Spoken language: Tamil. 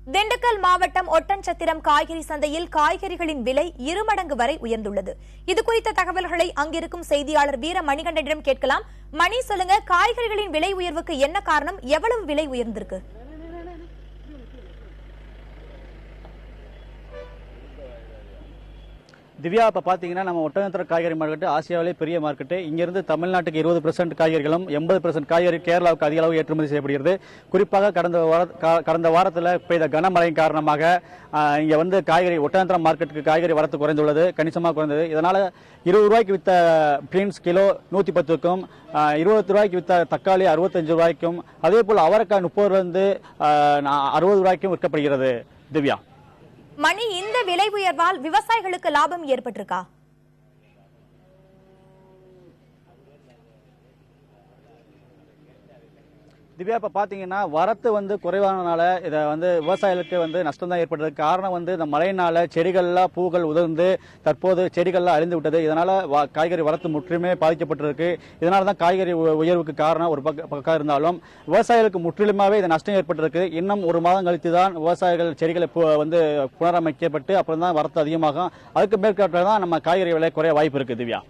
திண்டுக்கல் மாவட்டம் ஒட்டன்சத்திரம் காய்கறி சந்தையில் காய்கறிகளின் விலை 2 மடங்கு வரை உயர்ந்துள்ளது. இதுகுறித்த தகவல்களை அங்கிருக்கும் செய்தியாளர் வீர மணிகண்டனிடம் கேட்கலாம். மணி, சொல்லுங்க, காய்கறிகளின் விலை உயர்வுக்கு என்ன காரணம்? எவ்வளவு விலை உயர்ந்திருக்கு? திவ்யா, இப்போ பார்த்தீங்கன்னா நம்ம ஒட்டஞ்சத்திரம் காய்கறி மார்க்கெட்டு ஆசியாவிலே பெரிய மார்க்கெட்டு. இங்கிருந்து தமிழ்நாட்டுக்கு 20% காய்கறிகளும் 80% காய்கறி கேரளாவுக்கு அதிக அளவு ஏற்றுமதி செய்யப்படுகிறது. குறிப்பாக கடந்த வாரத்தில் பெய்த கனமழையின் காரணமாக இங்கே காய்கறி ஒட்டஞ்சத்திரம் மார்க்கெட்டுக்கு காய்கறி வரத்து குறைந்துள்ளது, கணிசமாக குறைந்தது. இதனால் 20 ரூபாய்க்கு வித்த பீன்ஸ் கிலோ 110க்கும், 20 ரூபாய்க்கு வித்த தக்காளி 65 ரூபாய்க்கும், அதே போல் அவரைக்காய் 30 60 ரூபாய்க்கும் விற்கப்படுகிறது. திவ்யா மணி, இந்த விலை உயர்வால் விவசாயிகளுக்கு லாபம் ஏற்பட்டிருக்கா? திவ்யா, இப்போ பார்த்தீங்கன்னா வரத்து குறைவானனால இதை விவசாயிகளுக்கு நஷ்டம் தான் ஏற்பட்டது. காரணம் இந்த மழையினால செடிகள்லாம் பூக்கள் உதிர்ந்து தற்போது செடிகள்லாம் அழிந்து விட்டது. இதனால காய்கறி வரத்து முற்றிலுமே பாதிக்கப்பட்டிருக்கு. இதனால தான் காய்கறி உயர்வுக்கு காரணம் ஒரு பக்கம் இருந்தாலும் விவசாயிகளுக்கு முற்றிலுமாவே இது நஷ்டம் ஏற்பட்டிருக்கு. இன்னும் 1 மாதம் கழித்து தான் விவசாயிகள் செடிகளை புனரமைக்கப்பட்டு அப்புறம் தான் வரத்து அதிகமாகும். அதுக்கு மேற்கொண்டு தான் நம்ம காய்கறி விலை குறைய வாய்ப்பு இருக்கு. திவ்யா.